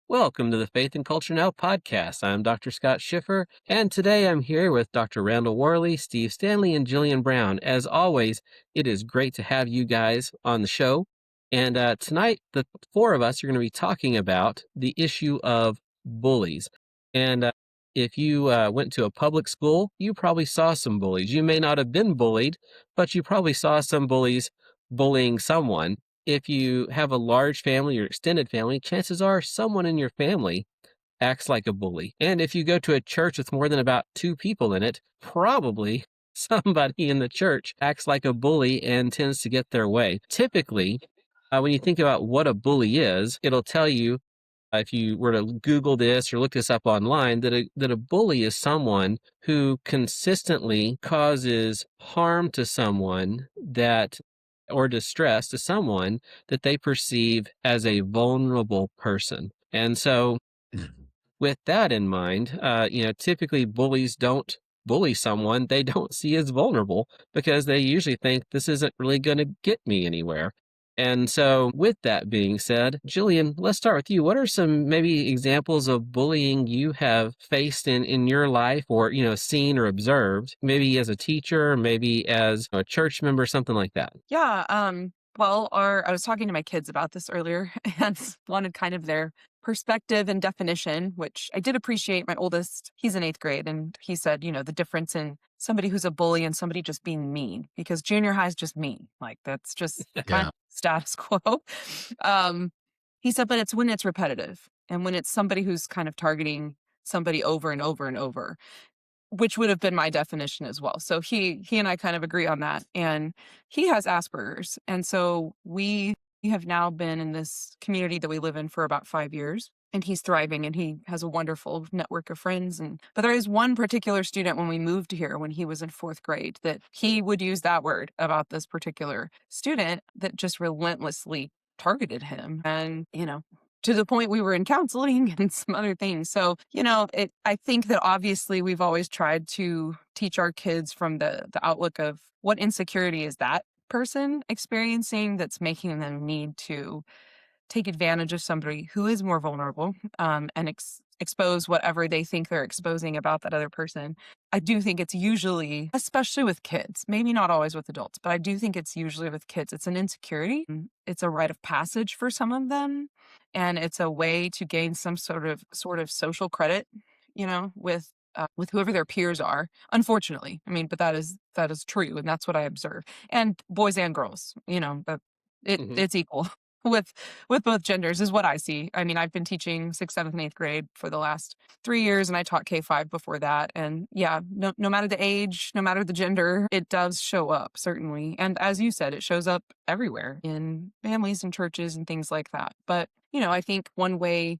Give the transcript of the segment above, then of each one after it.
Welcome to the Faith and Culture Now podcast. I'm Dr. Scott Schiffer, and today I'm here with Dr. Randall Worley, Steve Stanley, and Jillian Brown. As always, it is great to have you guys on the show. And tonight, the four of us are going to be talking about the issue of bullies. And if you went to a public school, you probably saw some bullies. You may not have been bullied, but you probably saw some bullies bullying someone. If you have a large family or extended family, chances are someone in your family acts like a bully. And if you go to a church with more than about two people in it, probably somebody in the church acts like a bully and tends to get their way. Typically, when you think about what a bully is, it'll tell you, if you were to Google this or look this up online, that a bully is someone who consistently causes harm to someone or distress to someone that they perceive as a vulnerable person. And so with that in mind, typically bullies don't bully someone they don't see as vulnerable because they usually think this isn't really going to get me anywhere. And so with that being said, Jillian, let's start with you. What are some maybe examples of bullying you have faced in your life or, seen or observed, maybe as a teacher, maybe as a church member, something like that? Yeah, well, I was talking to my kids about this earlier and wanted kind of their perspective and definition, which I did appreciate. My oldest, he's in eighth grade, and he said, the difference in somebody who's a bully and somebody just being mean, because junior high is just mean. Like, that's just kind Yeah. of status quo. He said, but it's when it's repetitive and when it's somebody who's kind of targeting somebody over and over and over, which would have been my definition as well. So he and I kind of agree on that. And he has Asperger's. And so we have now been in this community that we live in for about 5 years. And he's thriving and he has a wonderful network of friends. But there is one particular student when we moved here, when he was in fourth grade, that he would use that word about this particular student that just relentlessly targeted him. And, to the point we were in counseling and some other things. So, I think that obviously we've always tried to teach our kids from the outlook of what insecurity is that person experiencing that's making them need to take advantage of somebody who is more vulnerable, and expose whatever they think they're exposing about that other person. I do think it's usually, especially with kids, maybe not always with adults, but I do think it's usually with kids. It's an insecurity. It's a rite of passage for some of them. And it's a way to gain some sort of social credit, with whoever their peers are. Unfortunately, I mean, but that is true, and that's what I observe. And boys and girls, but it's equal with both genders is what I see. I mean, I've been teaching 6th, 7th, and 8th grade for the last 3 years, and I taught K-5 before that. And yeah, no matter the age, no matter the gender, it does show up, certainly. And as you said, it shows up everywhere in families and churches and things like that. But, I think one way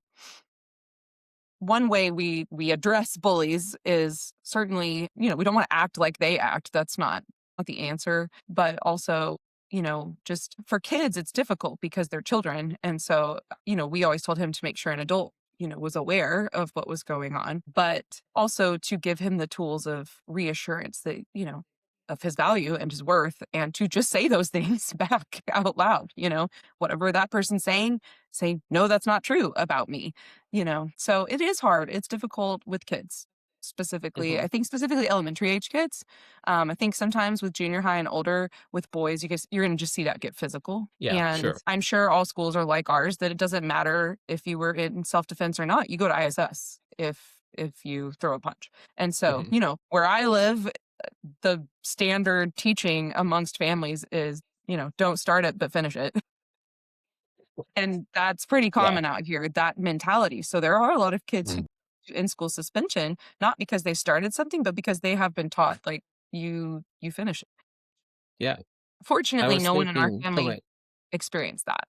we address bullies is certainly, we don't want to act like they act. That's not the answer. But also, just for kids, it's difficult because they're children. And so, we always told him to make sure an adult, was aware of what was going on, but also to give him the tools of reassurance that, of his value and his worth, and to just say those things back out loud, whatever that person's saying, say, no, that's not true about me, So it is hard. It's difficult with kids. Specifically, I think specifically elementary age kids. I think sometimes with junior high and older, with boys, you're going to just see that get physical. Yeah, And sure. I'm sure all schools are like ours, that it doesn't matter if you were in self-defense or not. You go to ISS if you throw a punch. And so, where I live, the standard teaching amongst families is, don't start it, but finish it. And that's pretty Yeah. common out here, that mentality. So there are a lot of kids who in school suspension, not because they started something, but because they have been taught, like, you finish it. Yeah. I Fortunately, was no one in our thinking, family experienced that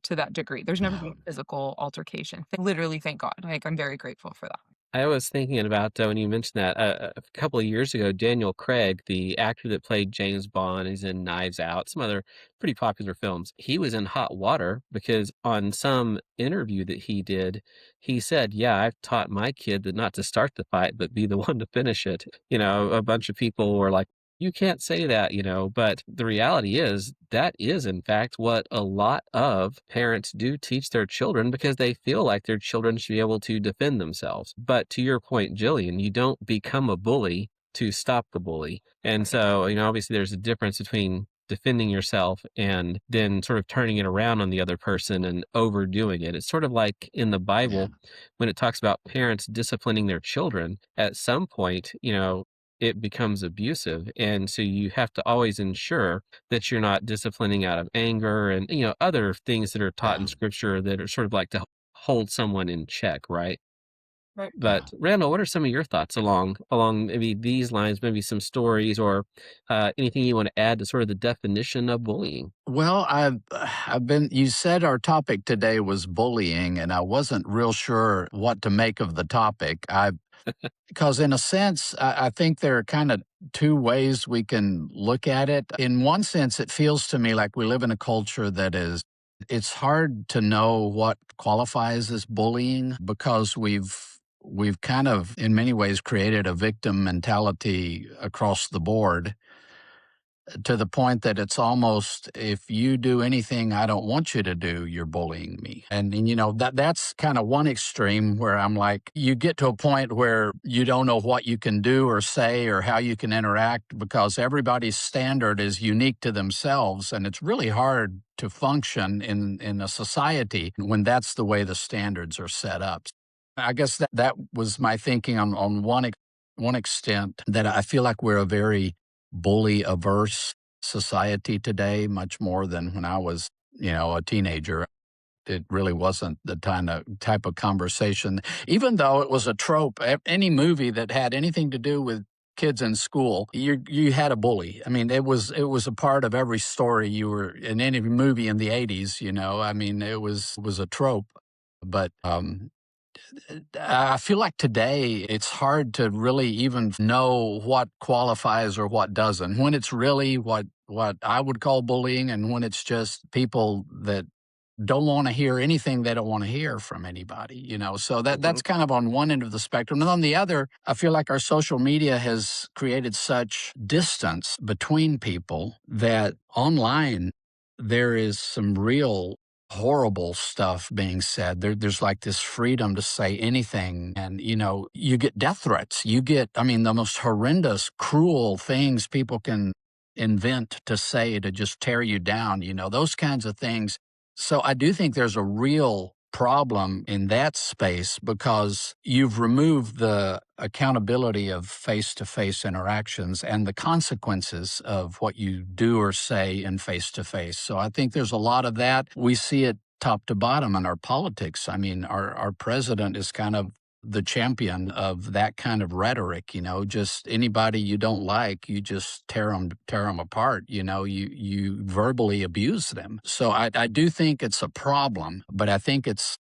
to that degree. There's never been a physical altercation. Literally, thank God. Like, I'm very grateful for that. I was thinking about when you mentioned that a couple of years ago, Daniel Craig, the actor that played James Bond, he's in Knives Out, some other pretty popular films. He was in hot water because on some interview that he did, he said, "Yeah, I've taught my kid that not to start the fight, but be the one to finish it." A bunch of people were like, you can't say that, but the reality is that is in fact what a lot of parents do teach their children because they feel like their children should be able to defend themselves. But to your point, Jillian, you don't become a bully to stop the bully. And so, obviously there's a difference between defending yourself and then sort of turning it around on the other person and overdoing it. It's sort of like in the Yeah. Bible when it talks about parents disciplining their children. At some point, it becomes abusive. And so you have to always ensure that you're not disciplining out of anger and, other things that are taught in Yeah. scripture that are sort of like to hold someone in check, right? Right. But Yeah. Randall, what are some of your thoughts along maybe these lines, maybe some stories or anything you want to add to sort of the definition of bullying? Well, I've been, you said our topic today was bullying, and I wasn't real sure what to make of the topic. Because in a sense, I think there are kind of two ways we can look at it. In one sense, it feels to me like we live in a culture that is, it's hard to know what qualifies as bullying because we've kind of in many ways created a victim mentality across the board to the point that it's almost if you do anything I don't want you to do, you're bullying me. And that's kind of one extreme where I'm like, you get to a point where you don't know what you can do or say or how you can interact because everybody's standard is unique to themselves. And it's really hard to function in a society when that's the way the standards are set up. I guess that was my thinking on one extent that I feel like we're a very bully averse society today, much more than when I was, a teenager. It really wasn't the type of conversation, even though it was a trope. Any movie that had anything to do with kids in school, you had a bully. I mean, it was a part of every story you were in any movie in the 80s, I mean, it was a trope. But I feel like today it's hard to really even know what qualifies or what doesn't. When it's really what I would call bullying, and when it's just people that don't want to hear anything they don't want to hear from anybody, So that's kind of on one end of the spectrum. And on the other, I feel like our social media has created such distance between people that online there is some real horrible stuff being said. There's like this freedom to say anything. And, you get death threats. I mean, the most horrendous, cruel things people can invent to say to just tear you down, those kinds of things. So I do think there's a real problem in that space because you've removed the accountability of face-to-face interactions and the consequences of what you do or say in face-to-face. So I think there's a lot of that. We see it top to bottom in our politics. I mean, our president is kind of the champion of that kind of rhetoric, just anybody you don't like, you just tear them apart, you verbally abuse them. So I do think it's a problem, but I think it's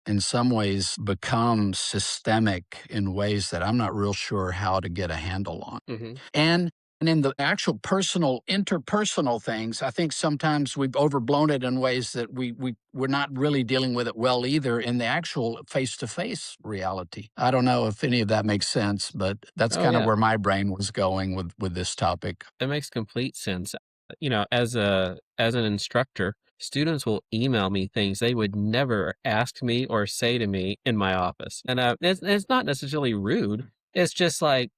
in some ways become systemic in ways that I'm not real sure how to get a handle on. Hmm. And in the actual interpersonal things, I think sometimes we've overblown it in ways that we're not really dealing with it well either in the actual face-to-face reality. I don't know if any of that makes sense, but that's Oh kind of yeah, where my brain was going with this topic. that makes complete sense. As an instructor, students will email me things they would never ask me or say to me in my office, and it's not necessarily rude. It's just like,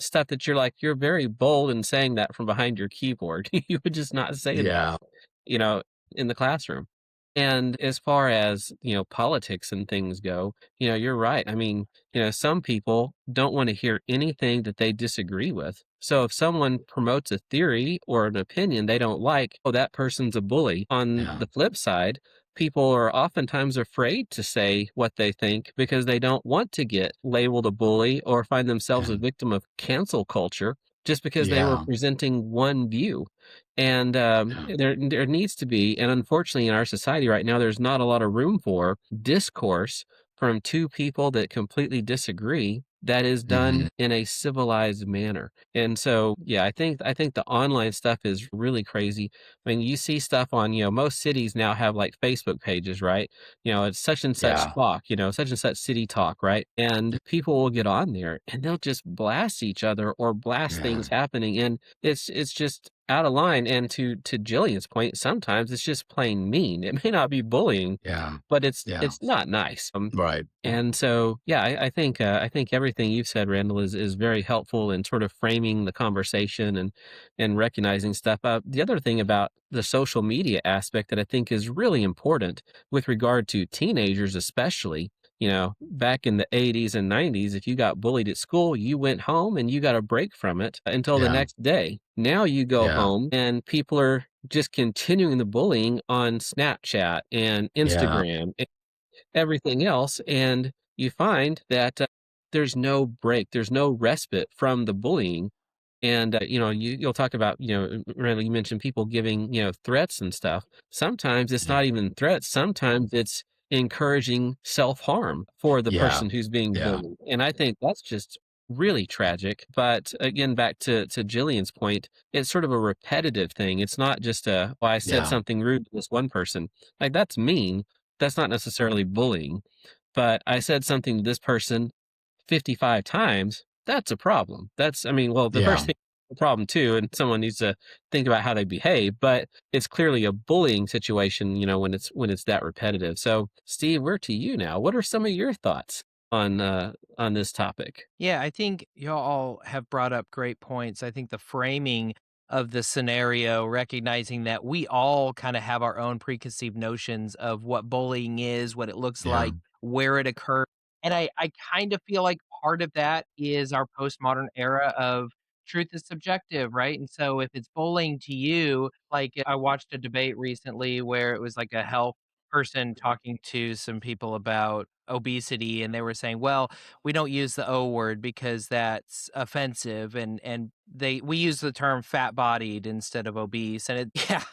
stuff that you're like, you're very bold in saying that from behind your keyboard. You would just not say that, Yeah. you know, in the classroom. And as far as, politics and things go, you're right. I mean, some people don't want to hear anything that they disagree with. So if someone promotes a theory or an opinion they don't like, oh, that person's a bully. On Yeah. the flip side, people are oftentimes afraid to say what they think because they don't want to get labeled a bully or find themselves a Yeah. victim of cancel culture just because they were Yeah. presenting one view. And Yeah. there needs to be, and unfortunately in our society right now, there's not a lot of room for discourse from two people that completely disagree that is Hmm. done in a civilized manner. And so, yeah, I think the online stuff is really crazy. I mean, you see stuff on, most cities now have like Facebook pages, right? It's such and such Yeah. talk, such and such city talk, right? And people will get on there and they'll just blast each other or blast Yeah. things happening, and it's just out of line. And to Jillian's point, sometimes it's just plain mean. It may not be bullying, Yeah. but it's Yeah. it's not nice. Right. And so, yeah, I think everything you've said, Randall, is very helpful in sort of framing the conversation and recognizing stuff. The other thing about the social media aspect that I think is really important with regard to teenagers, especially, back in the 80s and 90s, if you got bullied at school, you went home and you got a break from it until the Yeah. next day. Now you go Yeah. home and people are just continuing the bullying on Snapchat and Yeah. Instagram, everything else, and you find that there's no break, there's no respite from the bullying. And you'll talk about, Randall, you mentioned people giving, threats and stuff. Sometimes it's Yeah. not even threats, sometimes it's encouraging self-harm for the Yeah. person who's being Yeah. bullied, and I think that's just really tragic. But again, back to Jillian's point, it's sort of a repetitive thing. It's not just well, I said Yeah. something rude to this one person, like that's mean, that's not necessarily bullying. But I said something to this person 55 times, that's a problem. That's, I mean, well, the Yeah. first thing, a problem too, and someone needs to think about how they behave, but it's clearly a bullying situation, when it's that repetitive. So, Steve, we're to you now. What are some of your thoughts on this topic? Yeah, I think y'all all have brought up great points. I think the framing of the scenario, recognizing that we all kind of have our own preconceived notions of what bullying is, what it looks Yeah. like, where it occurs. And I kind of feel like part of that is our postmodern era of truth is subjective, right? And so if it's bullying to you, like I watched a debate recently where it was like a health person talking to some people about obesity, and they were saying, well, we don't use the O word because that's offensive, and we use the term fat bodied instead of obese, and it yeah,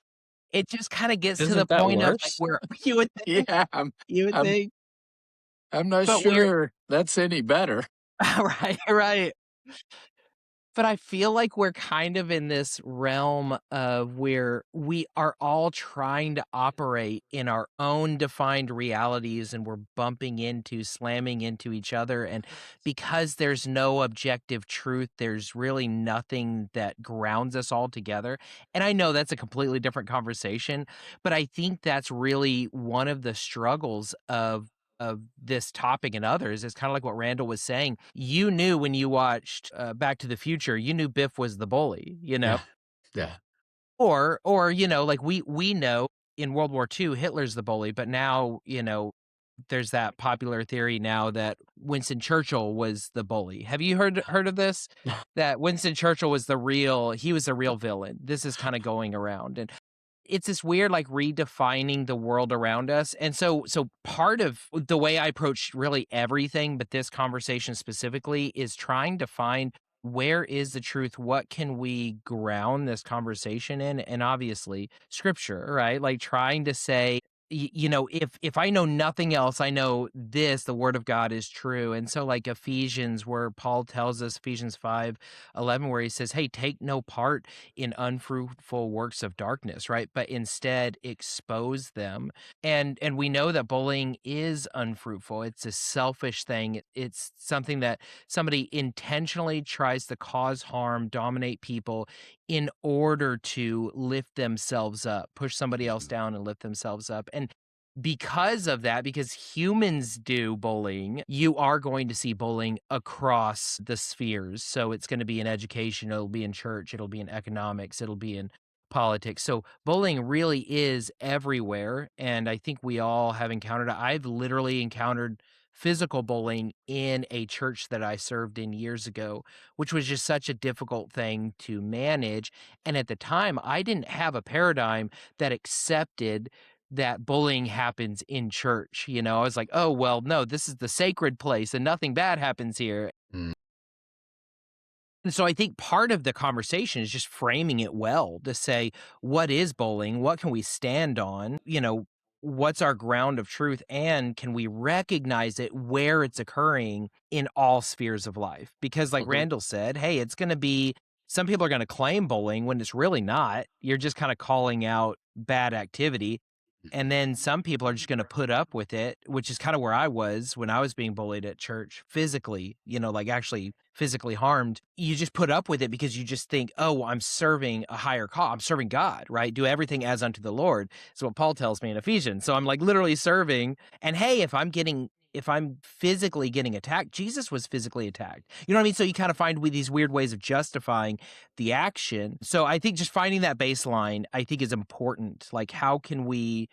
it just kind of gets to the Isn't that point of like worse? where you would think, Yeah. you would I'm, think, I'm not but we're sure that's any better. right, right. But I feel like we're kind of in this realm of where we are all trying to operate in our own defined realities, and we're bumping into, slamming into each other. And because there's no objective truth, there's really nothing that grounds us all together. And I know that's a completely different conversation, but I think that's really one of the struggles of this topic and others. Is kind of like what Randall was saying. You knew when you watched Back to the Future, you knew Biff was the bully, Yeah. Yeah. or like we know in World War II Hitler's the bully, but now there's that popular theory now that Winston Churchill was the bully. Have you heard of this? That Winston Churchill was he was the real villain. This is kind of going around, and it's this weird like redefining the world around us. And so part of the way I approach really everything, but this conversation specifically, is trying to find where is the truth, what can we ground this conversation in, and obviously scripture, right? Like trying to say, if I know nothing else, I know this, the word of God is true. And so like Ephesians, where Paul tells us, Ephesians 5:11, where he says, hey, take no part in unfruitful works of darkness, right? But instead expose them. And we know that bullying is unfruitful. It's a selfish thing. It's something that somebody intentionally tries to cause harm, dominate people in order to lift themselves up, push somebody else down and lift themselves up. And because of that, because humans do bullying, you are going to see bullying across the spheres. So it's going to be in education, it'll be in church, it'll be in economics, it'll be in politics. So bullying really is everywhere. And I think we all have encountered it. I've literally encountered physical bullying in a church that I served in years ago, which was just such a difficult thing to manage. And at the time, I didn't have a paradigm that accepted that bullying happens in church. I was like, oh, well, no, this is the sacred place and nothing bad happens here. Mm. And so I think part of the conversation is just framing it well to say, what is bullying? What can we stand on? what's our ground of truth, and can we recognize it where it's occurring in all spheres of life? Because like Mhm. Randall said, hey, it's going to be, some people are going to claim bullying when it's really not. You're just kind of calling out bad activity. And then some people are just going to put up with it, which is kind of where I was when I was being bullied at church physically, like actually physically harmed. You just put up with it because you just think, oh, well, I'm serving a higher cause. I'm serving God, right? Do everything as unto the Lord. Is what Paul tells me in Ephesians. So I'm like literally serving. And hey, if I'm physically getting attacked, Jesus was physically attacked. You know what I mean? So you kind of find with these weird ways of justifying the action. So I think just finding that baseline, I think, is important. Like, how can we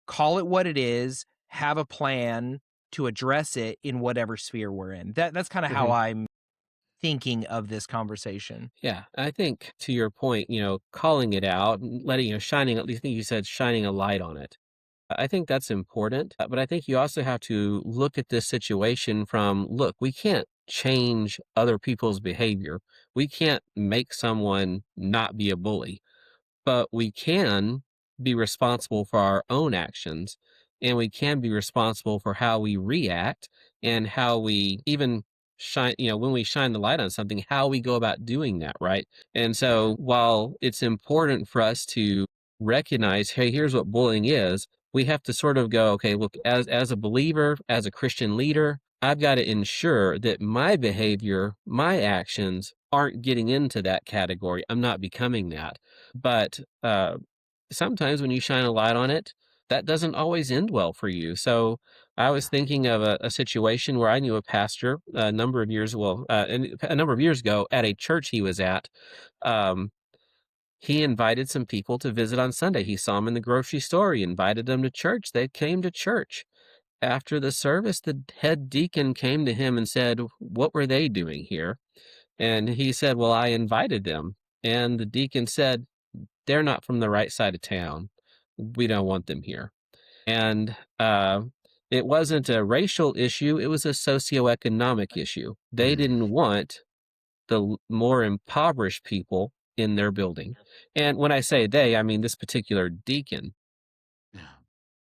call it what it is, have a plan to address it in whatever sphere we're in? That's kind of how Mhm. I'm thinking of this conversation. Yeah, I think to your point, calling it out, and letting, shining, at least I think you said shining a light on it. I think that's important, but I think you also have to look at this situation from, look, we can't change other people's behavior. We can't make someone not be a bully, but we can be responsible for our own actions, and we can be responsible for how we react and how we even shine, when we shine the light on something, how we go about doing that, right? And so while it's important for us to recognize, hey, here's what bullying is, we have to sort of go, okay, look, as a believer, as a Christian leader, I've got to ensure that my behavior, my actions aren't getting into that category. I'm not becoming that. But sometimes when you shine a light on it, that doesn't always end well for you. So I was thinking of a situation where I knew a pastor a number of years, a number of years ago at a church he was at. Um, he invited some people to visit on Sunday. He saw them in the grocery store. He invited them to church. They came to church. After the service, the head deacon came to him and said, "What were they doing here?" And he said, "Well, I invited them." And the deacon said, "They're not from the right side of town. We don't want them here." And it wasn't a racial issue, it was a socioeconomic issue. They Mm. didn't want the more impoverished people in their building. And when I say they, I mean this particular deacon. Yeah.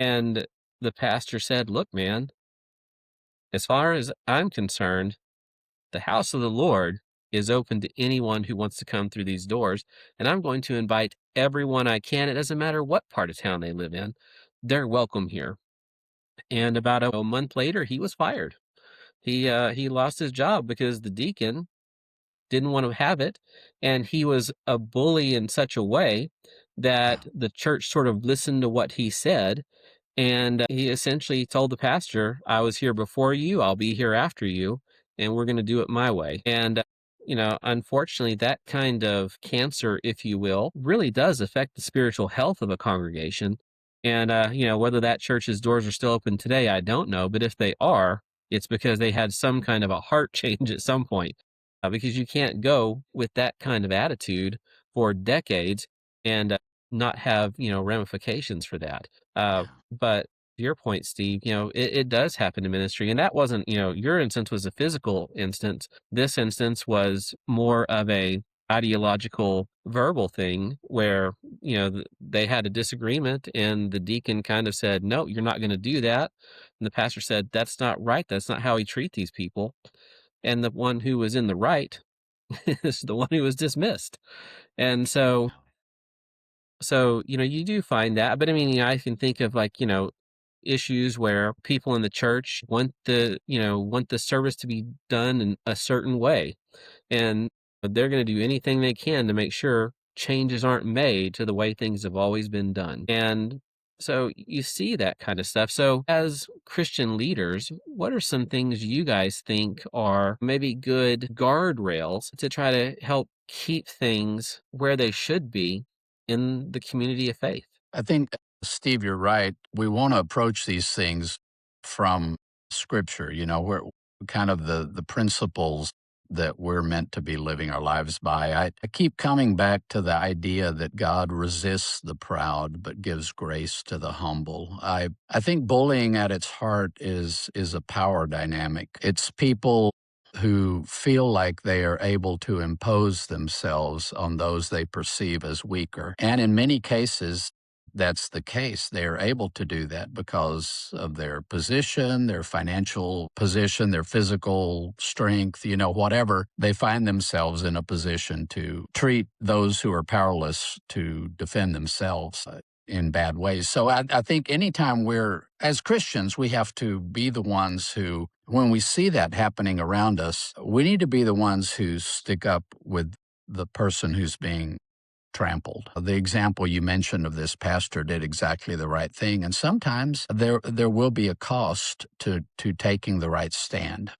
And the pastor said, "Look, man, as far as I'm concerned, the house of the Lord is open to anyone who wants to come through these doors, and I'm going to invite everyone I can. It doesn't matter what part of town they live in. They're welcome here." And about a month later, he was fired. He lost his job because the deacon didn't want to have it, and he was a bully in such a way that the church sort of listened to what he said, and he essentially told the pastor, "I was here before you, I'll be here after you, and we're gonna do it my way." And, unfortunately, that kind of cancer, if you will, really does affect the spiritual health of a congregation. And, whether that church's doors are still open today, I don't know, but if they are, it's because they had some kind of a heart change at some point, because you can't go with that kind of attitude for decades and, not have, ramifications for that. Uh, Yeah. but to your point, Steve, it does happen in ministry. And that wasn't, your instance was a physical instance. This instance was more of a ideological verbal thing where, they had a disagreement and the deacon kind of said, "No, you're not going to do that." And the pastor said, "That's not right. That's not how we treat these people." And the one who was in the right is the one who was dismissed. And so, you do find that, but I mean, I can think of like, issues where people in the church want the service to be done in a certain way. And they're going to do anything they can to make sure changes aren't made to the way things have always been done. And so you see that kind of stuff. So as Christian leaders, what are some things you guys think are maybe good guardrails to try to help keep things where they should be in the community of faith? I think, Steve, you're right. We want to approach these things from Scripture, where kind of the principles that we're meant to be living our lives by. I keep coming back to the idea that God resists the proud but gives grace to the humble. I think bullying at its heart is a power dynamic. It's people who feel like they are able to impose themselves on those they perceive as weaker. And in many cases, that's the case. They're able to do that because of their position, their financial position, their physical strength, whatever. They find themselves in a position to treat those who are powerless to defend themselves in bad ways. So I think anytime as Christians, we have to be the ones who, when we see that happening around us, we need to be the ones who stick up with the person who's being trampled. The example you mentioned of this pastor did exactly the right thing. And sometimes there will be a cost to taking the right stand.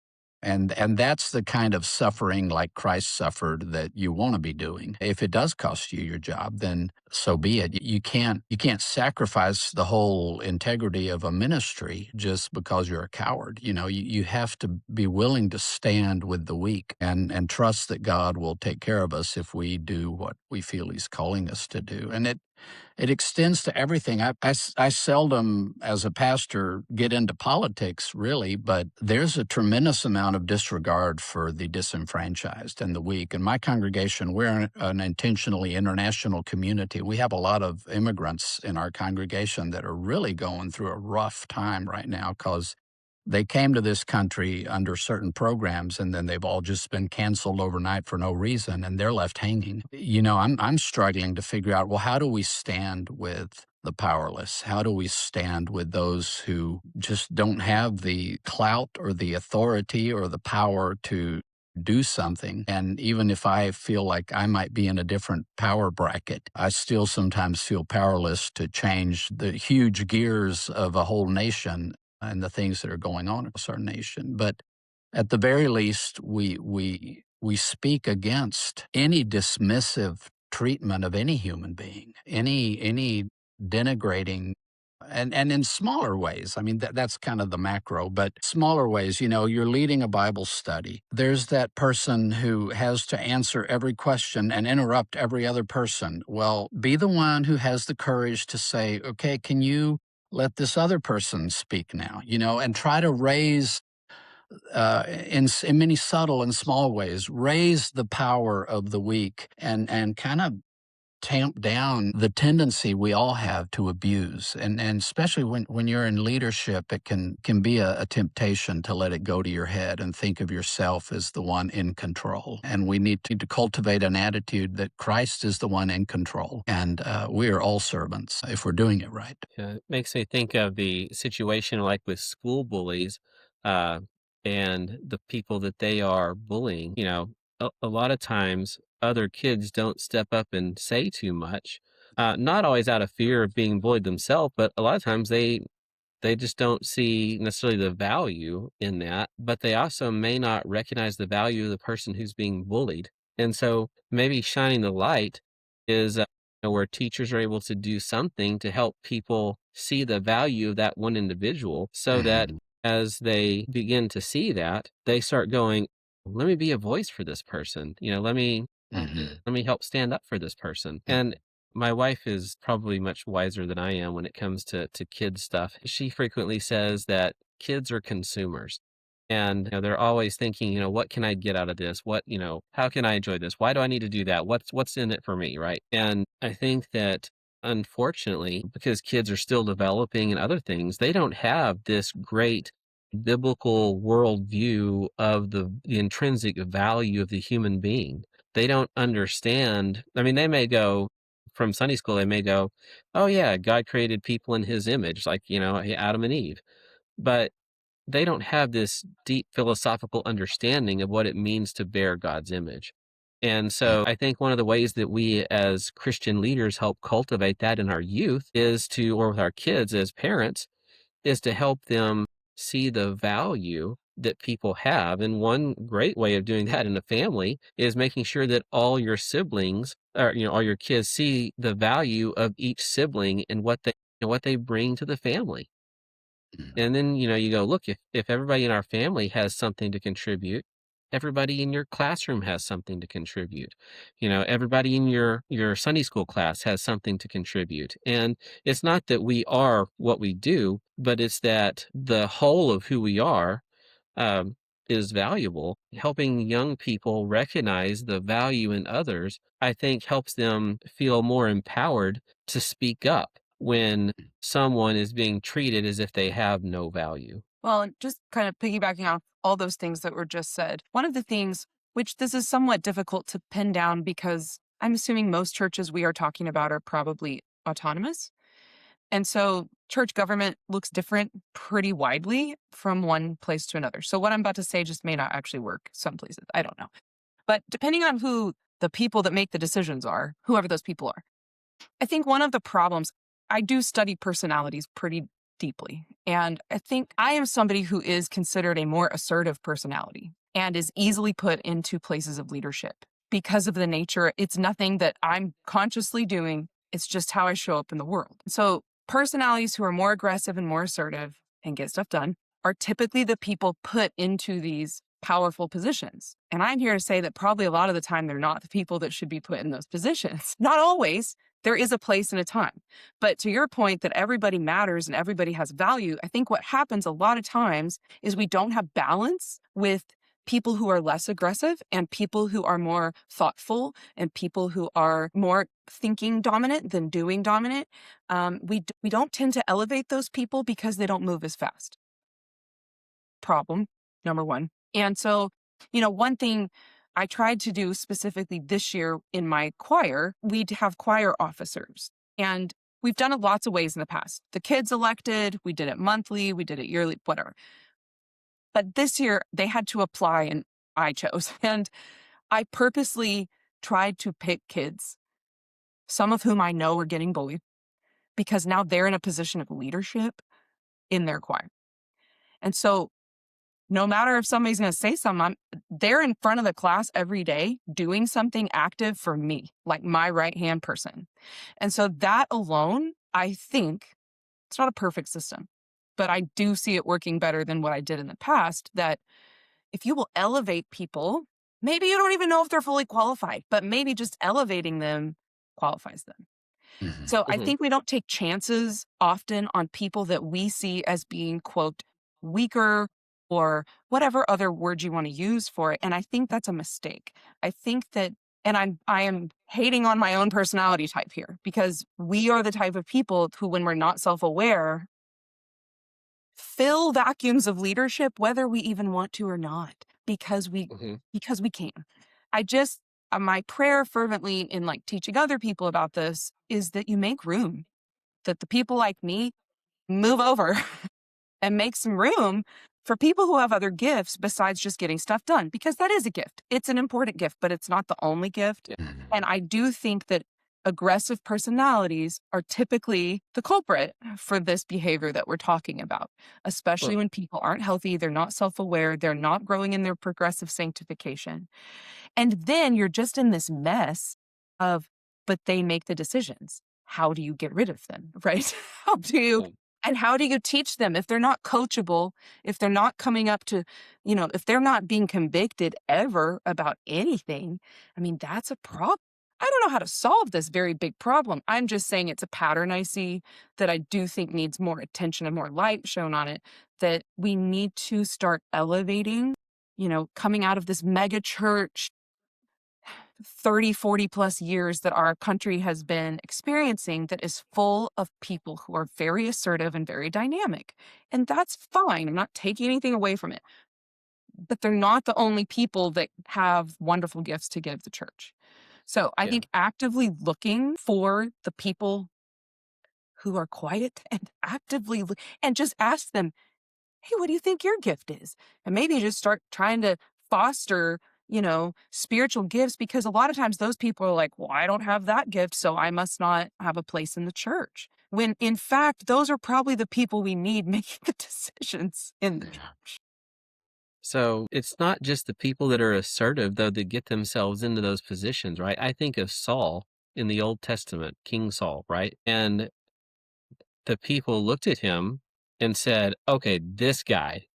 And that's the kind of suffering like Christ suffered that you want to be doing. If it does cost you your job, then so be it. You can't sacrifice the whole integrity of a ministry just because you're a coward. You have to be willing to stand with the weak and trust that God will take care of us if we do what we feel He's calling us to do. And it extends to everything. I seldom, as a pastor, get into politics, really, but there's a tremendous amount of disregard for the disenfranchised and the weak. In my congregation, we're an intentionally international community. We have a lot of immigrants in our congregation that are really going through a rough time right now because they came to this country under certain programs, and then they've all just been canceled overnight for no reason, and they're left hanging. I'm struggling to figure out, well, how do we stand with the powerless? How do we stand with those who just don't have the clout or the authority or the power to do something? And even if I feel like I might be in a different power bracket, I still sometimes feel powerless to change the huge gears of a whole nation and the things that are going on across our nation. But at the very least, we speak against any dismissive treatment of any human being, any denigrating, and in smaller ways. I mean, that's kind of the macro, but smaller ways. You're leading a Bible study. There's that person who has to answer every question and interrupt every other person. Well, be the one who has the courage to say, okay, can you let this other person speak now, and try to raise, in many subtle and small ways, raise the power of the weak and kind of tamp down the tendency we all have to abuse. And especially when you're in leadership, it can be a temptation to let it go to your head and think of yourself as the one in control. And we need to cultivate an attitude that Christ is the one in control. And we are all servants if we're doing it right. Yeah, it makes me think of the situation like with school bullies, uh, and the people that they are bullying. A lot of times other kids don't step up and say too much, not always out of fear of being bullied themselves, but a lot of times they just don't see necessarily the value in that, but they also may not recognize the value of the person who's being bullied. And so maybe shining the light is where teachers are able to do something to help people see the value of that one individual so that Mhm. as they begin to see that, they start going, let me be a voice for this person. Mhm. Let me help stand up for this person. And my wife is probably much wiser than I am when it comes to kids stuff. She frequently says that kids are consumers. And they're always thinking, what can I get out of this? How can I enjoy this? Why do I need to do that? What's in it for me, right? And I think that unfortunately, because kids are still developing and other things, they don't have this great biblical worldview of the intrinsic value of the human being. They don't understand. I mean, they may go from Sunday school, they may go, oh, yeah, God created people in his image, like, Adam and Eve. But they don't have this deep philosophical understanding of what it means to bear God's image. And so I think one of the ways that we as Christian leaders help cultivate that in our youth or with our kids as parents, is to help them see the value that people have. And one great way of doing that in a family is making sure that all your siblings or all your kids see the value of each sibling and what they bring to the family. And then, you go, look, if everybody in our family has something to contribute, everybody in your classroom has something to contribute. Everybody in your Sunday school class has something to contribute. And it's not that we are what we do, but it's that the whole of who we are um, is valuable. Helping young people recognize the value in others, I think, helps them feel more empowered to speak up when someone is being treated as if they have no value. Well, and just kind of piggybacking off all those things that were just said, one of the things, which this is somewhat difficult to pin down because I'm assuming most churches we are talking about are probably autonomous. And so church government looks different pretty widely from one place to another. So what I'm about to say just may not actually work some places. I don't know. But depending on who the people that make the decisions are, whoever those people are, I think one of the problems, I do study personalities pretty deeply. And I think I am somebody who is considered a more assertive personality and is easily put into places of leadership because of the nature. It's nothing that I'm consciously doing. It's just how I show up in the world. So personalities who are more aggressive and more assertive and get stuff done are typically the people put into these powerful positions. And I'm here to say that probably a lot of the time they're not the people that should be put in those positions. Not always. There is a place and a time. But to your point that everybody matters and everybody has value, I think what happens a lot of times is we don't have balance with people who are less aggressive and people who are more thoughtful and people who are more thinking dominant than doing dominant. We don't tend to elevate those people because they don't move as fast. Problem number one. And so, one thing I tried to do specifically this year in my choir, we'd have choir officers. And we've done it lots of ways in the past. The kids elected, we did it monthly, we did it yearly, whatever. But this year they had to apply and I chose. And I purposely tried to pick kids, some of whom I know are getting bullied, because now they're in a position of leadership in their choir. And so no matter if somebody's going to say something, they're in front of the class every day doing something active for me, like my right-hand person. And so that alone, I think, it's not a perfect system, but I do see it working better than what I did in the past, that if you will elevate people, maybe you don't even know if they're fully qualified, but maybe just elevating them qualifies them. Mhm. So I Mhm. think we don't take chances often on people that we see as being, quote, weaker or whatever other word you want to use for it. And I think that's a mistake. I think that, and I am hating on my own personality type here, because we are the type of people who, when we're not self-aware, fill vacuums of leadership, whether we even want to or not, because we Mhm. can. I just, my prayer fervently in like teaching other people about this is that you make room, that the people like me move over and make some room for people who have other gifts besides just getting stuff done, because that is a gift. It's an important gift, but it's not the only gift. Mhm. And I do think that aggressive personalities are typically the culprit for this behavior that we're talking about, especially Well, when people aren't healthy, they're not self-aware, they're not growing in their progressive sanctification. And then you're just in this mess of, but they make the decisions. How do you get rid of them, right? How do you, yeah. and how do you teach them if they're not coachable, if they're not coming up to, if they're not being convicted ever about anything? I mean, that's a problem. I don't know how to solve this very big problem. I'm just saying it's a pattern I see that I do think needs more attention and more light shown on it, that we need to start elevating, coming out of this mega church 30, 40 plus years that our country has been experiencing, that is full of people who are very assertive and very dynamic. And that's fine. I'm not taking anything away from it. But they're not the only people that have wonderful gifts to give the church. So I Yeah. think actively looking for the people who are quiet and actively, and just ask them, hey, what do you think your gift is? And maybe just start trying to foster, spiritual gifts, because a lot of times those people are like, well, I don't have that gift, so I must not have a place in the church. When in fact, those are probably the people we need making the decisions in the church. So it's not just the people that are assertive, though, that get themselves into those positions, right? I think of Saul in the Old Testament, King Saul, right? And the people looked at him and said, okay, this guy,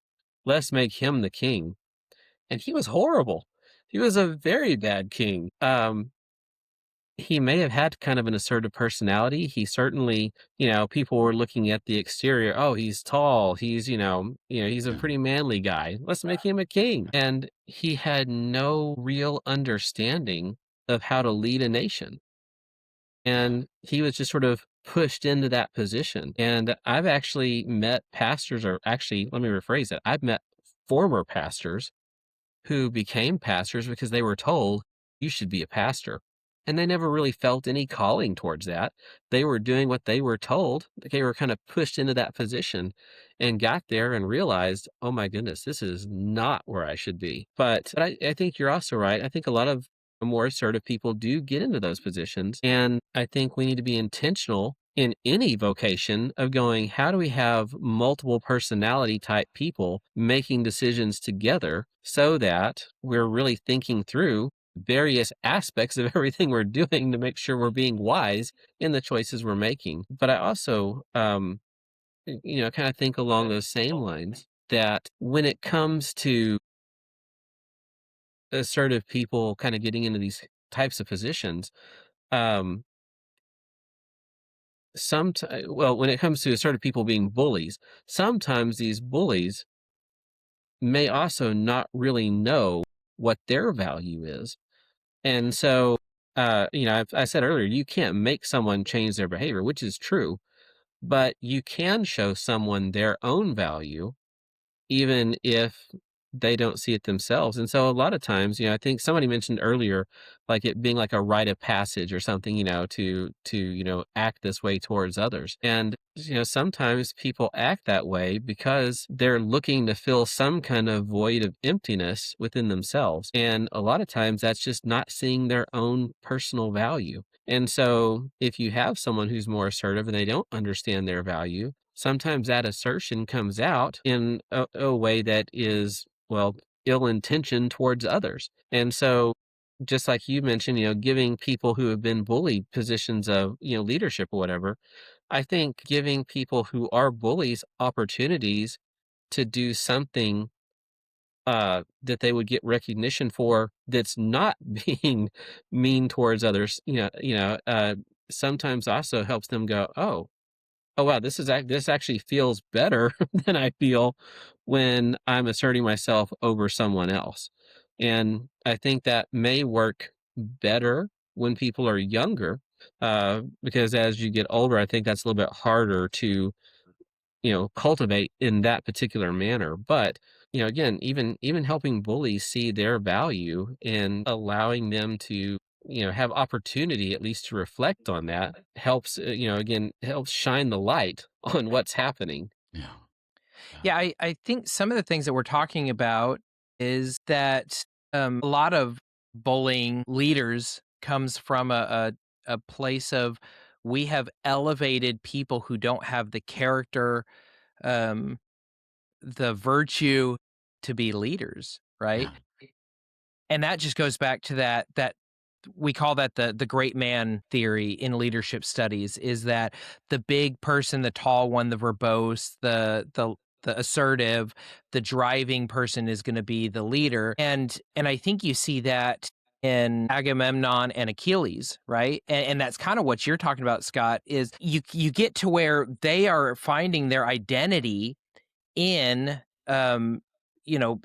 let's make him the king. And he was horrible. He was a very bad king. He may have had kind of an assertive personality. He certainly, people were looking at the exterior. Oh, he's tall. He's, he's a pretty manly guy. Let's make him a king. And he had no real understanding of how to lead a nation. Yeah. And he was just sort of pushed into that position. And I've actually met pastors, or actually, let me rephrase it. I've met former pastors who became pastors because they were told, you should be a pastor. And they never really felt any calling towards that. They were doing what they were told. They were kind of pushed into that position and got there and realized, oh my goodness, this is not where I should be. But I think you're also right. I think a lot of more assertive people do get into those positions. And I think we need to be intentional in any vocation of going, how do we have multiple personality type people making decisions together so that we're really thinking through various aspects of everything we're doing to make sure we're being wise in the choices we're making. But I also, kind of think along those same lines that when it comes to assertive people kind of getting into these types of positions, um, when it comes to assertive people being bullies, sometimes these bullies may also not really know what their value is. And so, I said earlier, you can't make someone change their behavior, which is true, but you can show someone their own value even if they don't see it themselves. And so a lot of times, I think somebody mentioned earlier, like it being like a rite of passage or something, to act this way towards others. And, sometimes people act that way because they're looking to fill some kind of void of emptiness within themselves. And a lot of times that's just not seeing their own personal value. And so if you have someone who's more assertive and they don't understand their value, sometimes that assertion comes out in a way that is, well, ill intentioned towards others. And so, just like you mentioned, giving people who have been bullied positions of, leadership or whatever, I think giving people who are bullies opportunities to do something that they would get recognition for that's not being mean towards others, sometimes also helps them go, oh wow, this actually feels better than I feel when I'm asserting myself over someone else. And I think that may work better when people are younger, because as you get older, I think that's a little bit harder to, cultivate in that particular manner. But, again, even helping bullies see their value and allowing them to, have opportunity at least to reflect on that helps, again, helps shine the light on what's happening. Yeah. Yeah. Yeah, I think some of the things that we're talking about is that a lot of bullying leaders comes from a place of we have elevated people who don't have the character, um, the virtue to be leaders, right? Yeah. And that just goes back to that we call that the great man theory in leadership studies, is that the big person, the tall one, the verbose, the assertive, the driving person is going to be the leader. And I think you see that in Agamemnon and Achilles, right? And that's kind of what you're talking about, Scott, is you get to where they are finding their identity in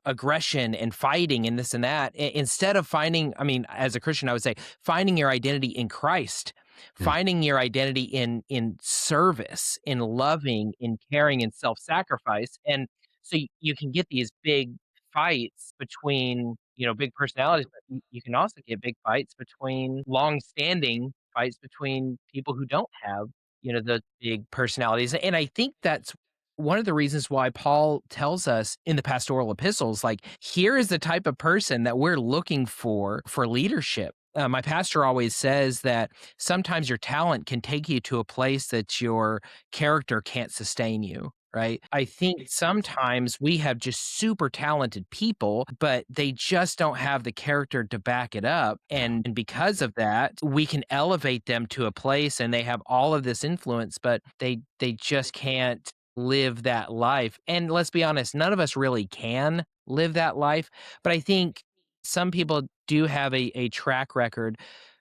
aggression and fighting and this and that, instead of finding, I mean, as a Christian, I would say finding your identity in Christ, Yeah. finding your identity in service, in loving, in caring, in self-sacrifice. And so you can get these big fights between, big personalities, but you can also get big fights between long-standing fights between people who don't have, the big personalities. And I think that's one of the reasons why Paul tells us in the pastoral epistles, like, here is the type of person that we're looking for leadership. My pastor always says that sometimes your talent can take you to a place that your character can't sustain you. Right. I think sometimes we have just super talented people, but they just don't have the character to back it up. And because of that, we can elevate them to a place and they have all of this influence, but they just can't live that life. And let's be honest, none of us really can live that life. But I think some people do have a track record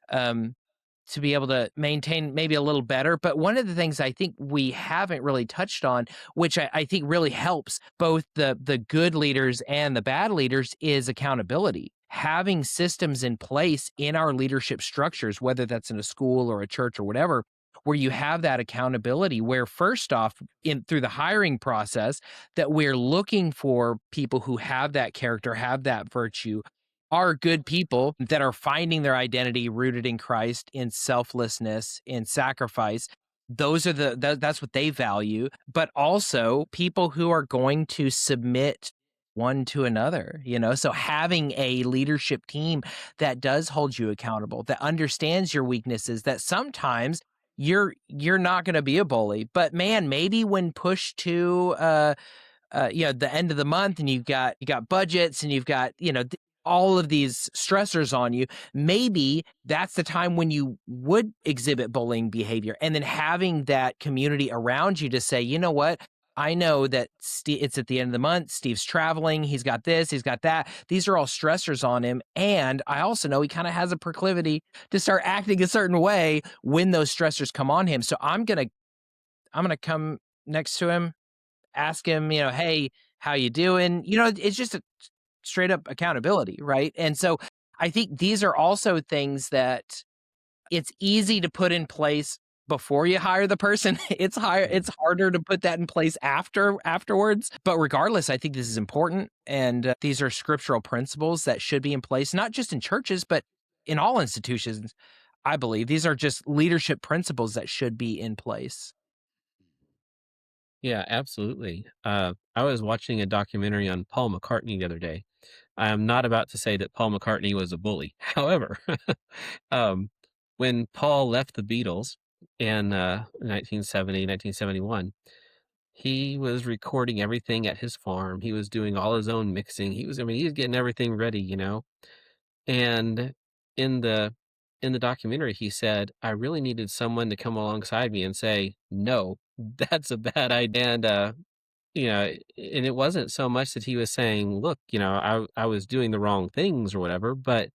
um, to be able to maintain maybe a little better. But one of the things I think we haven't really touched on, which I think really helps both the good leaders and the bad leaders, is accountability. having systems in place in our leadership structures, whether that's in a school or a church or whatever, where you have that accountability, where first off, through the hiring process, that we're looking for people who have that character, have that virtue, are good people that are finding their identity rooted in Christ, in selflessness, in sacrifice. Those are that's what they value, but also people who are going to submit one to another, so having a leadership team that does hold you accountable, that understands your weaknesses, that sometimes you're not going to be a bully, but man, maybe when pushed to the end of the month, and you got budgets, and you've got all of these stressors on you, maybe that's the time when you would exhibit bullying behavior. And then having that community around you to say, you know what, I know that it's at the end of the month, Steve's traveling, he's got this, he's got that, these are all stressors on him, and I also know he kind of has a proclivity to start acting a certain way when those stressors come on him. So I'm gonna come next to him, ask him, hey, how you doing? It's just a straight up accountability, right? And so I think these are also things that it's easy to put in place before you hire the person. It's harder to put that in place afterwards. But regardless, I think this is important, and these are scriptural principles that should be in place, not just in churches, but in all institutions. I believe these are just leadership principles that should be in place. Yeah, absolutely. I was watching a documentary on Paul McCartney the other day. I'm not about to say that Paul McCartney was a bully. However, when Paul left the Beatles in 1971, he was recording everything at his farm. He was doing all his own mixing. He was getting everything ready, And in the documentary, he said, I really needed someone to come alongside me and say, no, that's a bad idea. And and it wasn't so much that he was saying, look, I was doing the wrong things or whatever, but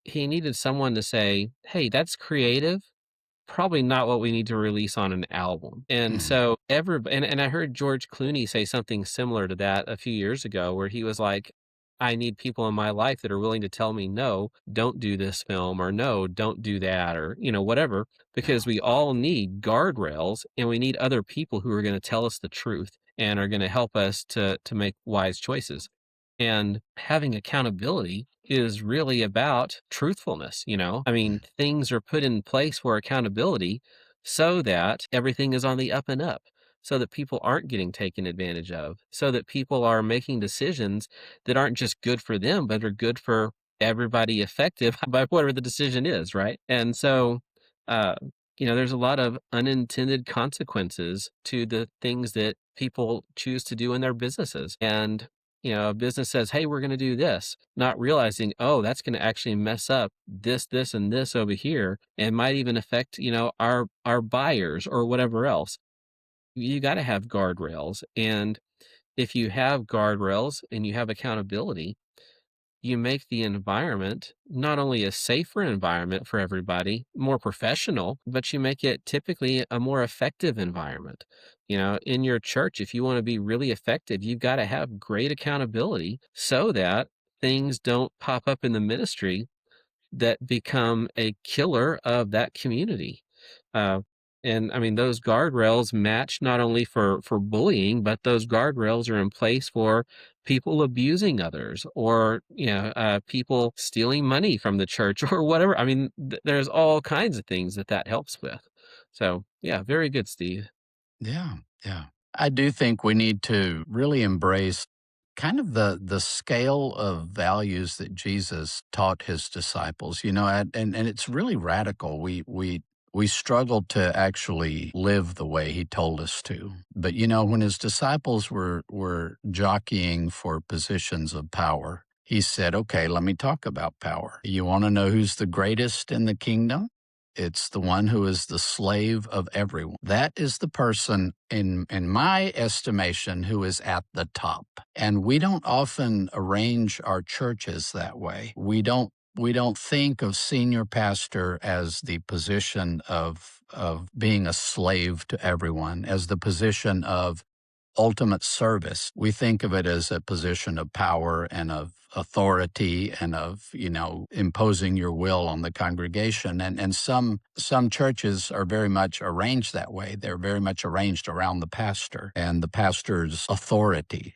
he needed someone to say, hey, that's creative, probably not what we need to release on an album. And so and I heard George Clooney say something similar to that a few years ago, where he was like, I need people in my life that are willing to tell me, no, don't do this film, or no, don't do that, or whatever, because we all need guardrails, and we need other people who are going to tell us the truth and are going to help us to make wise choices. And having accountability is really about truthfulness. Things are put in place for accountability so that everything is on the up and up, so that people aren't getting taken advantage of, so that people are making decisions that aren't just good for them, but are good for everybody affected by whatever the decision is, right? And so, there's a lot of unintended consequences to the things that people choose to do in their businesses. And a business says, hey, we're going to do this, not realizing, oh, that's going to actually mess up this, and this over here, and might even affect, our buyers or whatever else. You got to have guardrails. And if you have guardrails and you have accountability, you make the environment not only a safer environment for everybody, more professional, but you make it typically a more effective environment. In your church, if you want to be really effective, you've got to have great accountability so that things don't pop up in the ministry that become a killer of that community. And those guardrails match not only for bullying, but those guardrails are in place for people abusing others, or people stealing money from the church or whatever. There's all kinds of things that helps with. So yeah, very good, Steve. Yeah, yeah. I do think we need to really embrace kind of the scale of values that Jesus taught his disciples, and it's really radical. We struggle to actually live the way he told us to. But when his disciples were jockeying for positions of power, he said, okay, let me talk about power. You want to know who's the greatest in the kingdom? It's the one who is the slave of everyone. That is the person, in my estimation, who is at the top. And we don't often arrange our churches that way. We don't think of senior pastor as the position of being a slave to everyone, as the position of ultimate service. We think of it as a position of power and of authority and of, imposing your will on the congregation. And some churches are very much arranged that way. They're very much arranged around the pastor and the pastor's authority.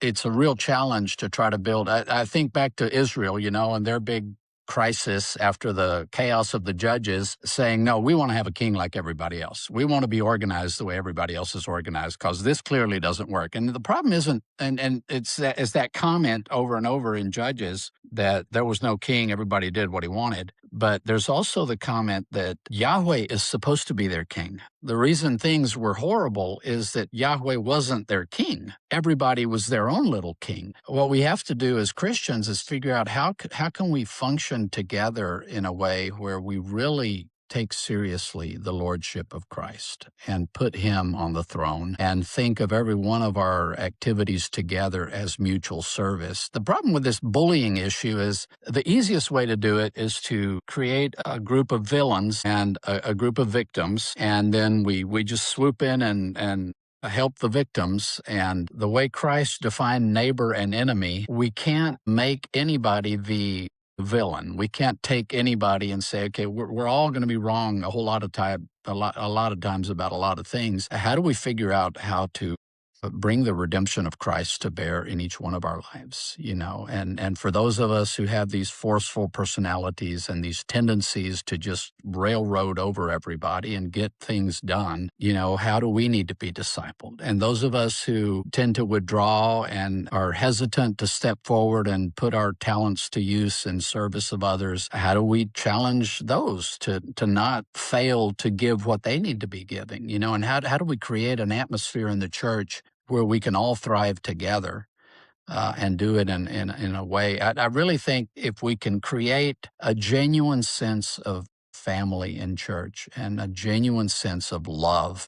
It's a real challenge to try to build. I think back to Israel, and their big crisis after the chaos of the judges saying, no, we want to have a king like everybody else. We want to be organized the way everybody else is organized because this clearly doesn't work. And the problem isn't, and it's that comment over and over in Judges that there was no king, everybody did what he wanted. But there's also the comment that Yahweh is supposed to be their king. The reason things were horrible is that Yahweh wasn't their king. Everybody was their own little king. What we have to do as Christians is figure out how can we function together in a way where we really take seriously the lordship of Christ and put him on the throne and think of every one of our activities together as mutual service. The problem with this bullying issue is the easiest way to do it is to create a group of villains and a group of victims, and then we just swoop in and help the victims. And the way Christ defined neighbor and enemy, we can't make anybody the villain. We can't take anybody and say, okay, we're all going to be wrong a whole lot of time, a lot of times about a lot of things. How do we figure out how to bring the redemption of Christ to bear in each one of our lives, and for those of us who have these forceful personalities and these tendencies to just railroad over everybody and get things done, how do we need to be discipled? And those of us who tend to withdraw and are hesitant to step forward and put our talents to use in service of others, how do we challenge those to not fail to give what they need to be giving, and how do we create an atmosphere in the church where we can all thrive together and do it in a way. I really think if we can create a genuine sense of family in church and a genuine sense of love,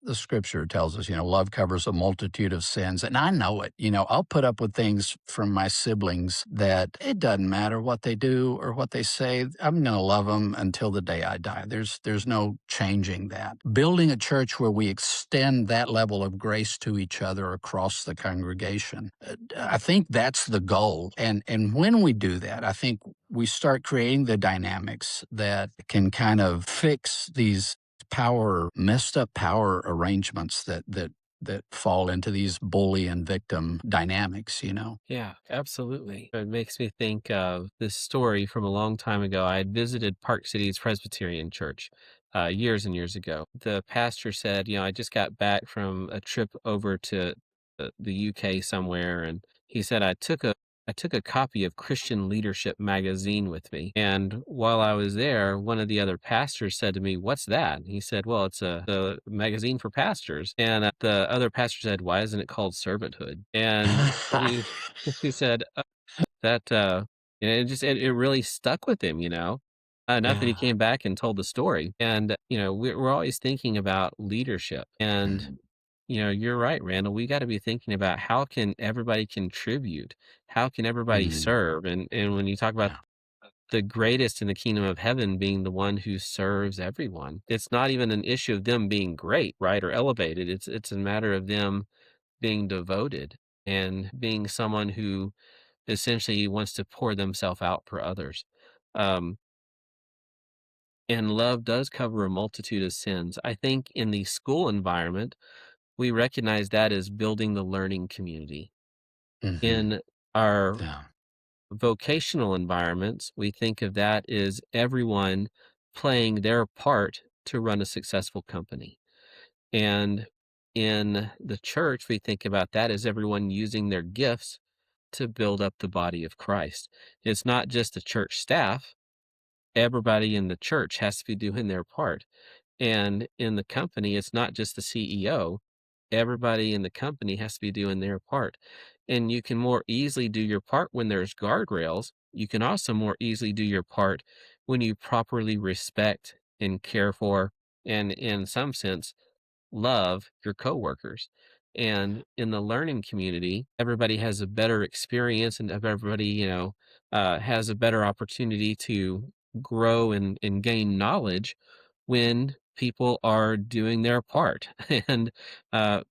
the scripture tells us, love covers a multitude of sins. And I know it. I'll put up with things from my siblings that it doesn't matter what they do or what they say. I'm going to love them until the day I die. There's no changing that. Building a church where we extend that level of grace to each other across the congregation. I think that's the goal. And when we do that, I think we start creating the dynamics that can kind of fix these messed up power arrangements that fall into these bully and victim dynamics, Yeah, absolutely. It makes me think of this story from a long time ago. I had visited Park City's Presbyterian Church years and years ago. The pastor said, I just got back from a trip over to the UK somewhere, and he said I took a copy of Christian Leadership magazine with me. And while I was there, one of the other pastors said to me, "What's that?" And he said, "Well, it's a magazine for pastors." And the other pastor said, "Why isn't it called Servanthood?" And he, he said that it really stuck with him, enough that he Yeah. came back and told the story. And, we're always thinking about leadership. And you're right, Randall. We got to be thinking about how can everybody contribute? How can everybody Mm, serve? And when you talk about yeah. the greatest in the kingdom of heaven being the one who serves everyone, it's not even an issue of them being great, right, or elevated. It's a matter of them being devoted and being someone who essentially wants to pour themselves out for others. Um, and love does cover a multitude of sins. I think in the school environment, we recognize that as building the learning community. Hmm. In our Yeah. vocational environments, we think of that as everyone playing their part to run a successful company. And in the church, we think about that as everyone using their gifts to build up the body of Christ. It's not just the church staff, everybody in the church has to be doing their part. And in the company, it's not just the CEO, everybody in the company has to be doing their part. And you can more easily do your part when there's guardrails. You can also more easily do your part when you properly respect and care for, and in some sense, love your coworkers. And in the learning community, everybody has a better experience, and everybody, has a better opportunity to grow and gain knowledge when people are doing their part. And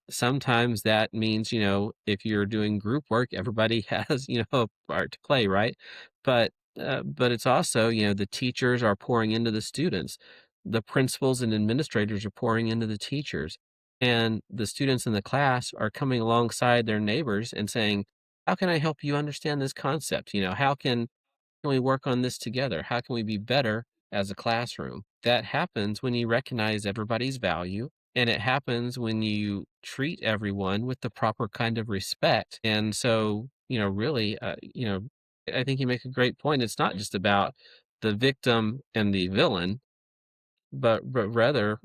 sometimes that means, if you're doing group work, everybody has, a part to play, right? But it's also, the teachers are pouring into the students. The principals and administrators are pouring into the teachers. And the students in the class are coming alongside their neighbors and saying, how can I help you understand this concept? How can we work on this together? How can we be better as a classroom? That happens when you recognize everybody's value, and it happens when you treat everyone with the proper kind of respect. And so, really, I think you make a great point. It's not just about the victim and the villain, but rather,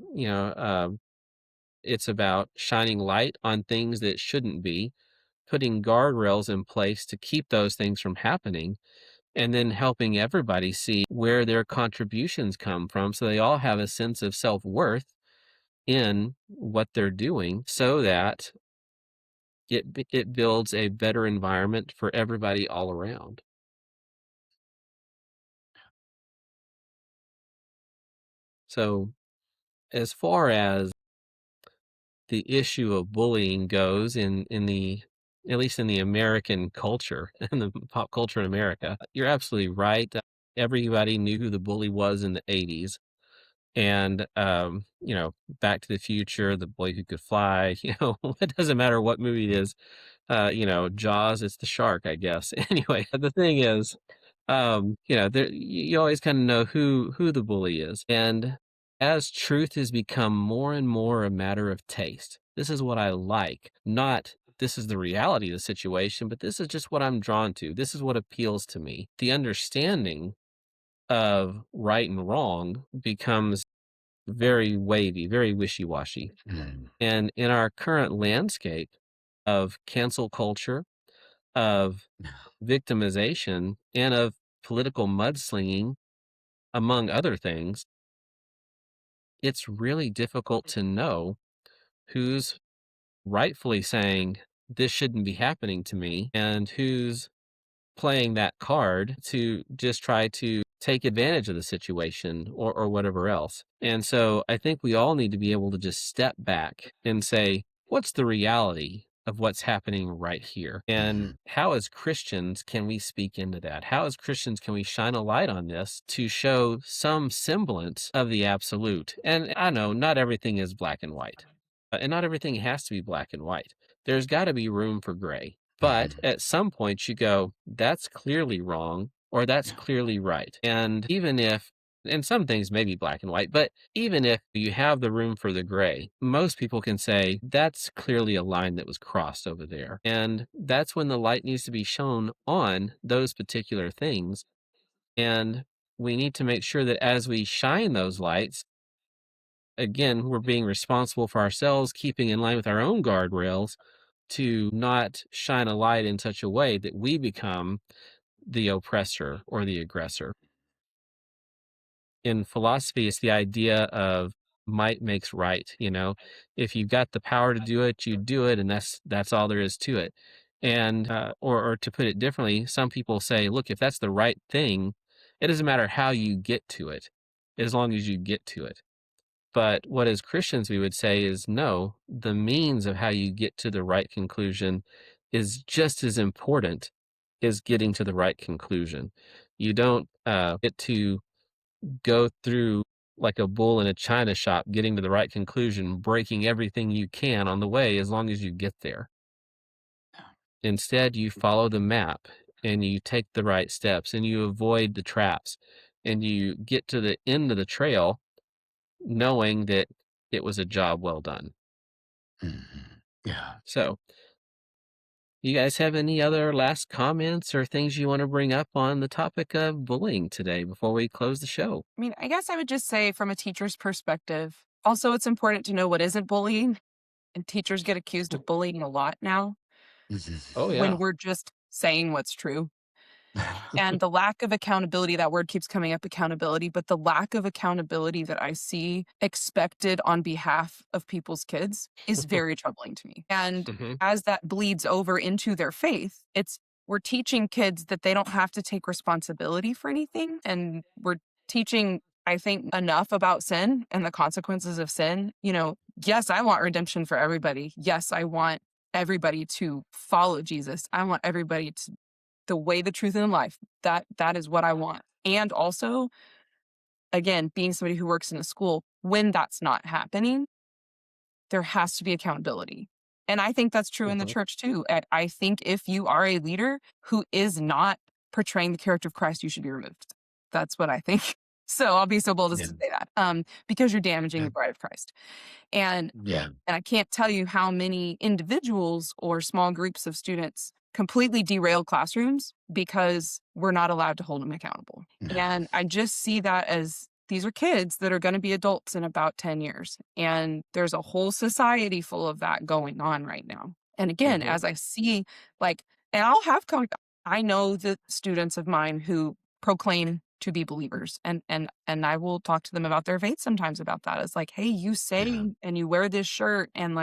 it's about shining light on things that shouldn't be, putting guardrails in place to keep those things from happening, and then helping everybody see where their contributions come from so they all have a sense of self-worth in what they're doing, so that it builds a better environment for everybody all around. So as far as the issue of bullying goes in the at least in the American culture and the pop culture in America, you're absolutely right. Everybody knew who the bully was in the 80s. And, Back to the Future, The Boy Who Could Fly, it doesn't matter what movie it is, Jaws, it's the shark, I guess. Anyway, the thing is, you always kind of know who the bully is. And as truth has become more and more a matter of taste, this is what I like, not this is the reality of the situation, but this is just what I'm drawn to. This is what appeals to me. The understanding of right and wrong becomes very wavy, very wishy-washy. Mm. And in our current landscape of cancel culture, of victimization, and of political mudslinging, among other things, it's really difficult to know who's rightfully saying, this shouldn't be happening to me, and who's playing that card to just try to take advantage of the situation or whatever else. And so I think we all need to be able to just step back and say, what's the reality of what's happening right here? And how, as Christians, can we speak into that? How, as Christians, can we shine a light on this to show some semblance of the absolute? And I know not everything is black and white, and not everything has to be black and white. There's got to be room for gray. But at some point you go, that's clearly wrong, or that's clearly right. And even if, and some things may be black and white, but even if you have the room for the gray, most people can say, that's clearly a line that was crossed over there. And that's when the light needs to be shown on those particular things. And we need to make sure that as we shine those lights, again, we're being responsible for ourselves, keeping in line with our own guardrails, to not shine a light in such a way that we become the oppressor or the aggressor. In philosophy, it's the idea of might makes right. If you've got the power to do it, you do it, and that's all there is to it. And or to put it differently, some people say, look, if that's the right thing, it doesn't matter how you get to it, as long as you get to it. But what, as Christians, we would say is no, the means of how you get to the right conclusion is just as important as getting to the right conclusion. You don't get to go through like a bull in a china shop, getting to the right conclusion, breaking everything you can on the way as long as you get there. Instead, you follow the map and you take the right steps and you avoid the traps and you get to the end of the trail knowing that it was a job well done. Yeah. So, you guys have any other last comments or things you want to bring up on the topic of bullying today before we close the show? I mean, I guess I would just say from a teacher's perspective, also it's important to know what isn't bullying. And teachers get accused of bullying a lot now Oh, yeah. when we're just saying what's true. And the lack of accountability, that word keeps coming up, accountability, but the lack of accountability that I see expected on behalf of people's kids is very troubling to me. And as that bleeds over into their faith, we're teaching kids that they don't have to take responsibility for anything. And we're teaching I think enough about sin and the consequences of sin. Yes, I want redemption for everybody. Yes, I want everybody to follow Jesus. I want everybody to the way, the truth, and the life. That is what I want. And also, again, being somebody who works in a school, when that's not happening, there has to be accountability. And I think that's true in the church too. I think if you are a leader who is not portraying the character of Christ, you should be removed. That's what I think. So I'll be so bold as to say that, because you're damaging the bride of Christ. And Yeah. I can't tell you how many individuals or small groups of students completely derail classrooms because we're not allowed to hold them accountable. Yeah. And I just see that as these are kids that are going to be adults in about 10 years. And there's a whole society full of that going on right now. And again, as I see, and I'll have, I know the students of mine who proclaim to be believers, and I will talk to them about their faith sometimes about that. It's like, hey, you say and you wear this shirt, and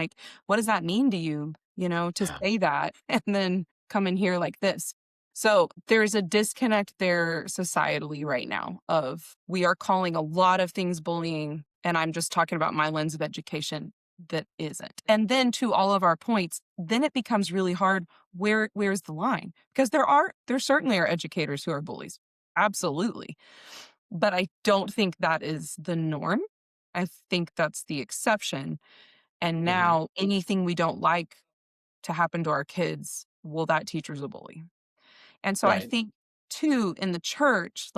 what does that mean to you, to say that and then come in here like this? So there's a disconnect there societally right now of we are calling a lot of things bullying, and I'm just talking about my lens of education that isn't. And then to all of our points, then it becomes really hard. Where's the line? Because there certainly are educators who are bullies. Absolutely. But I don't think that is the norm. I think that's the exception. And now anything we don't like to happen to our kids, well, that teacher's a bully. And so I Right. think too, in the church,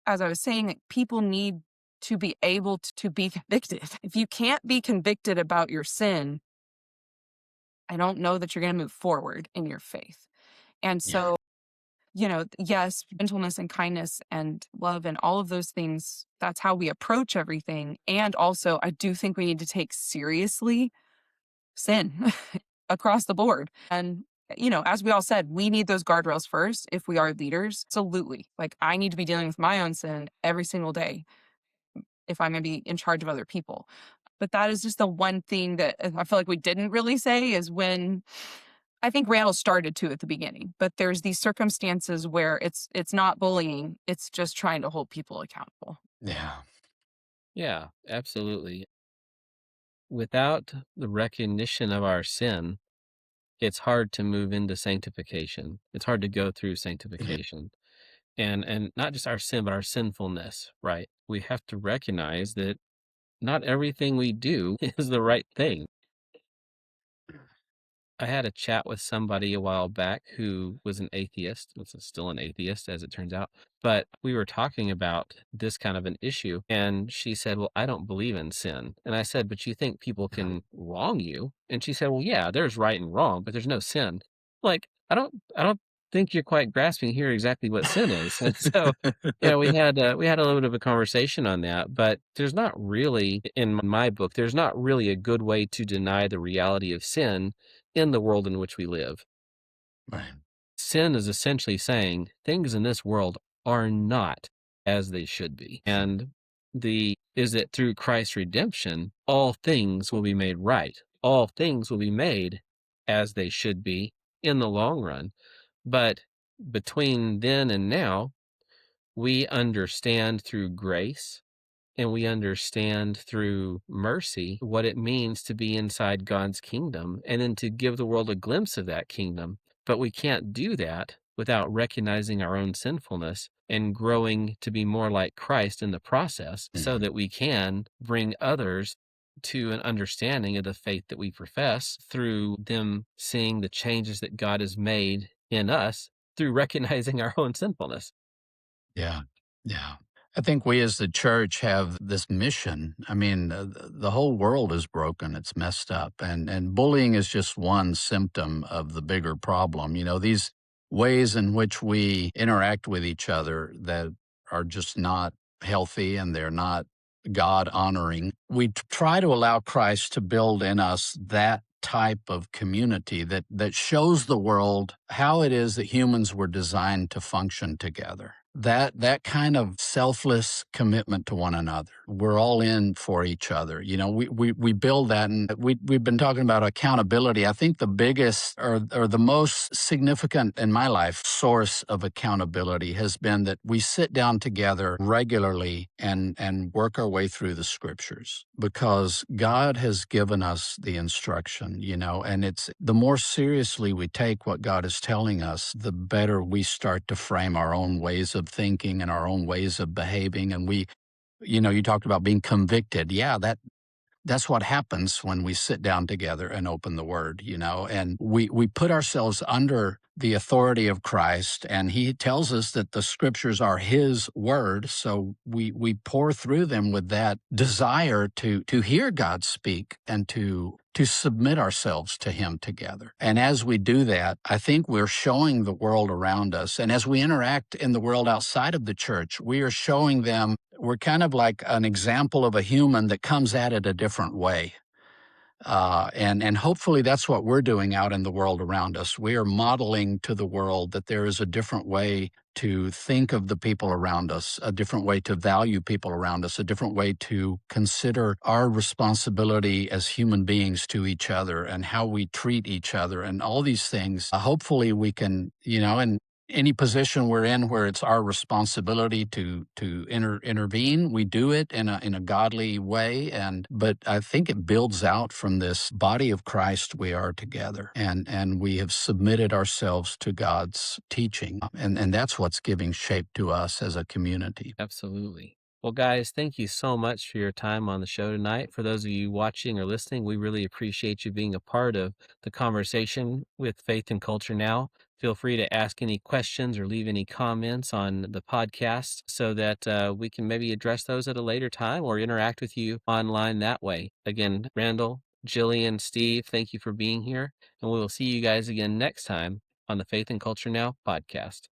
as I was saying, people need to be able to be convicted. If you can't be convicted about your sin, I don't know that you're going to move forward in your faith. And so, yes, gentleness and kindness and love and all of those things, that's how we approach everything. And also, I do think we need to take seriously sin across the board. And, as we all said, we need those guardrails first if we are leaders. Absolutely. I need to be dealing with my own sin every single day if I'm going to be in charge of other people. But that is just the one thing that I feel like we didn't really say is when I think Randall started to at the beginning, but there's these circumstances where it's not bullying. It's just trying to hold people accountable. Yeah. Yeah, absolutely. Without the recognition of our sin, it's hard to move into sanctification. It's hard to go through sanctification. And not just our sin, but our sinfulness, right? We have to recognize that not everything we do is the right thing. I had a chat with somebody a while back who was an atheist, was still an atheist as it turns out, but we were talking about this kind of an issue, and she said, "Well, I don't believe in sin." And I said, "But you think people can wrong you?" And she said, "Well, yeah, there's right and wrong, but there's no sin." Like, I don't think you're quite grasping here exactly what sin is. And so, we had a little bit of a conversation on that, but there's not really, in my book, there's not really a good way to deny the reality of sin in the world in which we live. Right. Sin is essentially saying things in this world are not as they should be. And is that through Christ's redemption, all things will be made right. All things will be made as they should be in the long run. But between then and now, we understand through grace and we understand through mercy what it means to be inside God's kingdom and then to give the world a glimpse of that kingdom. But we can't do that without recognizing our own sinfulness and growing to be more like Christ in the process so that we can bring others to an understanding of the faith that we profess through them seeing the changes that God has made in us through recognizing our own sinfulness. Yeah. Yeah. I think we as the church have this mission. I mean, the whole world is broken. It's messed up. And bullying is just one symptom of the bigger problem. These ways in which we interact with each other that are just not healthy and they're not God honoring. We try to allow Christ to build in us that type of community that shows the world how it is that humans were designed to function together. that kind of selfless commitment to one another. We're all in for each other. We build that, and we've been talking about accountability. I think the biggest or the most significant in my life source of accountability has been that we sit down together regularly and work our way through the scriptures, because God has given us the instruction, and it's the more seriously we take what God is telling us, the better we start to frame our own ways of thinking and our own ways of behaving. And you talked about being convicted. Yeah, that's what happens when we sit down together and open the word, and we put ourselves under the authority of Christ, and he tells us that the scriptures are his word. So we pour through them with that desire to hear God speak and to submit ourselves to him together. And as we do that, I think we're showing the world around us. And as we interact in the world outside of the church, we are showing them we're kind of like an example of a human that comes at it a different way. And hopefully that's what we're doing out in the world around us. We are modeling to the world that there is a different way to think of the people around us, a different way to value people around us, a different way to consider our responsibility as human beings to each other and how we treat each other and all these things. Hopefully we can, and any position we're in where it's our responsibility to intervene, we do it in a godly way. But I think it builds out from this body of Christ we are together, and we have submitted ourselves to God's teaching, and that's what's giving shape to us as a community. Absolutely. Well, guys, thank you so much for your time on the show tonight. For those of you watching or listening, we really appreciate you being a part of the conversation with Faith and Culture Now. Feel free to ask any questions or leave any comments on the podcast so that we can maybe address those at a later time or interact with you online that way. Again, Randall, Jillian, Steve, thank you for being here. And we will see you guys again next time on the Faith and Culture Now podcast.